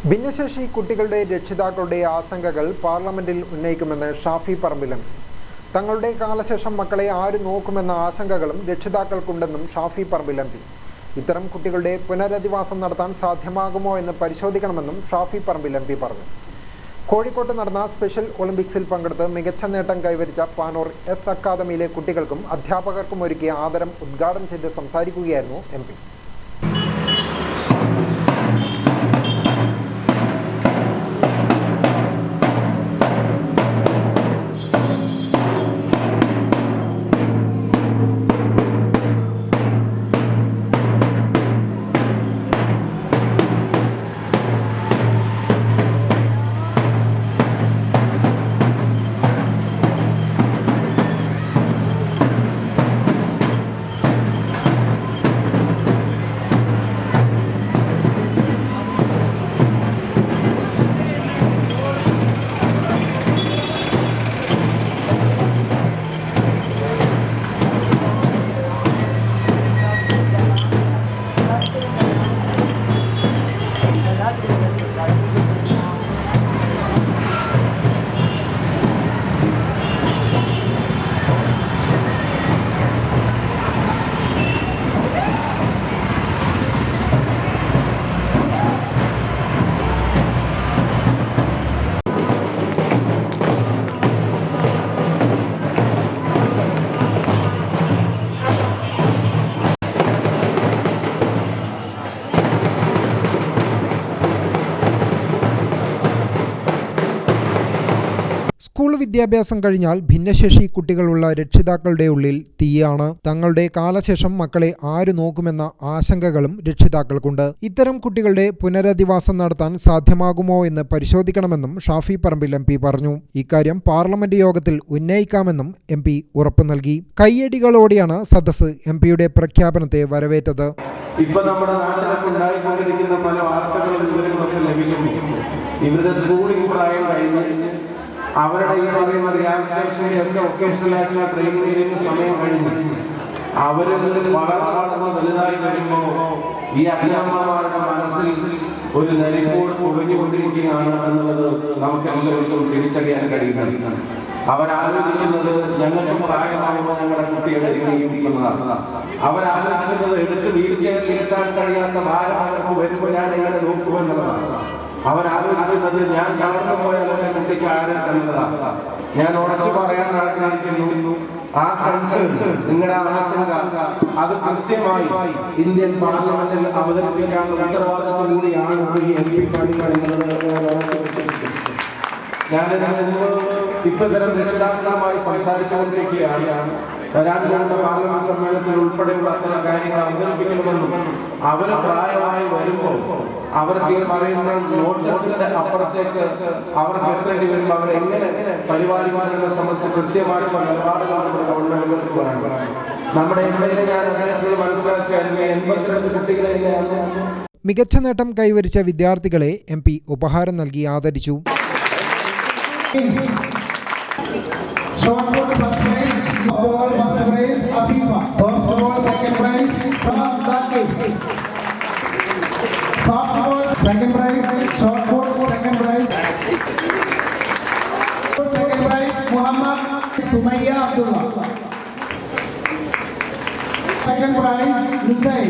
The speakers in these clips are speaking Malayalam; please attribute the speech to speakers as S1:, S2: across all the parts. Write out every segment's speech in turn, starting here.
S1: ഭിന്നശേഷി കുട്ടികളുടെ രക്ഷിതാക്കളുടെ ആശങ്കകൾ പാർലമെന്റിൽ ഉന്നയിക്കുമെന്ന് ഷാഫി പറമ്പിൽ എം. തങ്ങളുടെ കാലശേഷം മക്കളെ ആര് നോക്കുമെന്ന ആശങ്കകളും രക്ഷിതാക്കൾക്കുണ്ടെന്നും ഷാഫി പറമ്പിൽ എം. ഇത്തരം കുട്ടികളുടെ പുനരധിവാസം നടത്താൻ സാധ്യമാകുമോ എന്ന് പരിശോധിക്കണമെന്നും ഷാഫി പറമ്പിൽ എം. പറഞ്ഞു. കോഴിക്കോട്ട് നടന്ന സ്പെഷ്യൽ ഒളിമ്പിക്സിൽ പങ്കെടുത്ത് മികച്ച നേട്ടം കൈവരിച്ച പാനൂർ എസ് അക്കാദമിയിലെ കുട്ടികൾക്കും അധ്യാപകർക്കും ഒരുക്കിയ ആദരം ഉദ്ഘാടനം ചെയ്ത് സംസാരിക്കുകയായിരുന്നു എം. സ്കൂൾ വിദ്യാഭ്യാസം കഴിഞ്ഞാൽ ഭിന്നശേഷി കുട്ടികളുള്ള രക്ഷിതാക്കളുടെ ഉള്ളിൽ തീയാണ്. തങ്ങളുടെ കാലശേഷം മക്കളെ ആര് നോക്കുമെന്ന ആശങ്കകളും രക്ഷിതാക്കൾക്കുണ്ട്. ഇത്തരം കുട്ടികളുടെ പുനരധിവാസം നടത്താൻ സാധ്യമാകുമോ എന്ന് പരിശോധിക്കണമെന്നും ഷാഫി പറമ്പിൽ എം. പറഞ്ഞു. ഇക്കാര്യം പാർലമെന്റ് യോഗത്തിൽ ഉന്നയിക്കാമെന്നും എം. ഉറപ്പു നൽകി. കയ്യടികളോടെയാണ് സദസ്സ് എം. പ്രഖ്യാപനത്തെ വരവേറ്റത്.
S2: നമ്മുടെ നാട്ടിലൊക്കെ ഉണ്ടായിക്കൊണ്ടിരിക്കുന്ന പല വാർത്തകളും വിവരങ്ങളൊക്കെ ലഭിക്കുന്നു. ഇവരുടെ സ്കൂളിംഗ് പ്രായം കഴിഞ്ഞ് അവരുടെ ഈ പറയുന്ന റിഹാബിലിറ്റേഷനിലൊക്കെ വൊക്കേഷണലായിട്ടുള്ള ട്രെയിനിങ്ങിലേക്ക് സമയം കഴിഞ്ഞു അവരിൽ വളർന്ന് വലുതായി വരുമ്പോൾ ഈ അച്ഛനമ്മമാരുടെ മനസ്സിൽ ഒരു നെരിപ്പോട് പുകഞ്ഞുകൊണ്ടിരിക്കുകയാണ് എന്നുള്ളത് നമുക്ക് എല്ലാവർക്കും തിരിച്ചറിയാൻ കഴിയുന്നതാണ്. അവരാലോചിക്കുന്നത് ഞങ്ങൾക്ക് പ്രായമാകുമ്പോൾ ഞങ്ങളുടെ കുട്ടികളെ എന്നതാണ്. അവരാലോചിക്കുന്നത് എടുത്ത് വീൽ ചെയറിൽ ഇരുത്താൻ കഴിയാത്ത ഭാരം അവർക്ക് വരുമ്പോൾ ഞാൻ എങ്ങനെ നോക്കുമെന്നുള്ളതാണ്. അവരാലോചിക്കുന്നത് ഞാൻ തളർന്നു പോയാൽ എന്റെ കുട്ടിക്ക് ആരും കണ്ടതാണ്. ഞാൻ ഉറച്ചു പറയാൻ ആഗ്രഹിക്കുന്നു, ആ കൺസേൺ നിങ്ങളുടെ ആശങ്ക അത് കൃത്യമായി ഇന്ത്യൻ പാർലമെന്റിൽ അവതരിപ്പിക്കാനുള്ള ഉത്തരവാദിത്വം കൂടിയാണ് ഈ എം പി ഇത്തരം രക്ഷിതാക്കളുമായി സംസാരിച്ചുകൊണ്ടിരിക്കുകയാണ്. വരാൻ പോകുന്ന പാർലമെന്റ് സമ്മേളനത്തിൽ ഉൾപ്പെടെയുള്ള അത്തരം കാര്യങ്ങൾ അവതരിപ്പിക്കണമെന്നും അവര് പ്രായമായി വരുമ്പോൾ അവർക്ക് പറയുന്ന നോട്ടത്തിന്റെ അപ്പുറത്തേക്ക് അവർക്ക് എത്തേണ്ടി വരുമ്പോൾ അവരെങ്ങനെ പരിപാലിക്കാനുള്ള സമസ്യ കൃത്യമായിട്ടുള്ള നിലപാടുകളാണ് ഗവൺമെന്റുകൾക്ക് വേണം. നമ്മുടെ ഇടയിലെ ഞാൻ അദ്ദേഹത്തിൽ മനസ്സിലാക്കിയായിരുന്നു 82 കുട്ടികളെ
S1: മികച്ച നേട്ടം കൈവരിച്ച വിദ്യാർത്ഥികളെ എം. ഉപഹാരം നൽകി ആദരിച്ചു.
S3: Short put first prize, first prize Afifa, softball second prize Zakir, softball second prize, short put second prize Muhammad Sumayya Abdullah, second prize Nusay,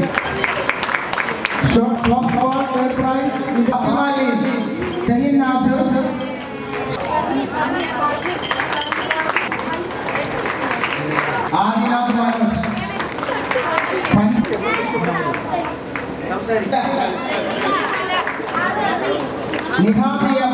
S3: softball third prize Akmali, Jahin Nasir, Adinat Manoj, Nihamiya,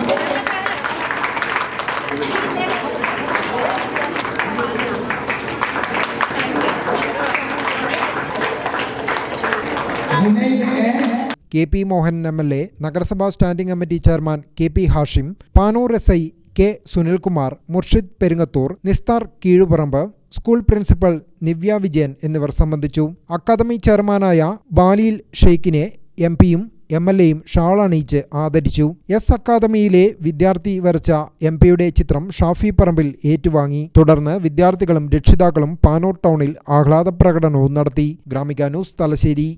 S3: K P Mohan MLA, നഗരസഭാ standing committee chairman KP Hashim, Panoor SI K Sunilkumar, Murshid Perungathur, Nisthar Keezhuparamba, school principal Nivya Vijayan എന്നിവർ സംബന്ധിച്ചു. അക്കാദമി ചെയർമാനായ ബാലിയിൽ ഷെയ്ഖിനെ എം. MLAയും ഷാൾ അണിയിച്ച് ആദരിച്ചു. എസ് അക്കാദമിയിലെ വിദ്യാർത്ഥി വരച്ച എം. ചിത്രം ഷാഫി പറമ്പിൽ ഏറ്റുവാങ്ങി. തുടർന്ന് വിദ്യാർത്ഥികളും രക്ഷിതാക്കളും പാനൂർ ടൗണിൽ ആഹ്ലാദ പ്രകടനവും നടത്തി. ഗ്രാമിക ന്യൂസ്, തലശ്ശേരി.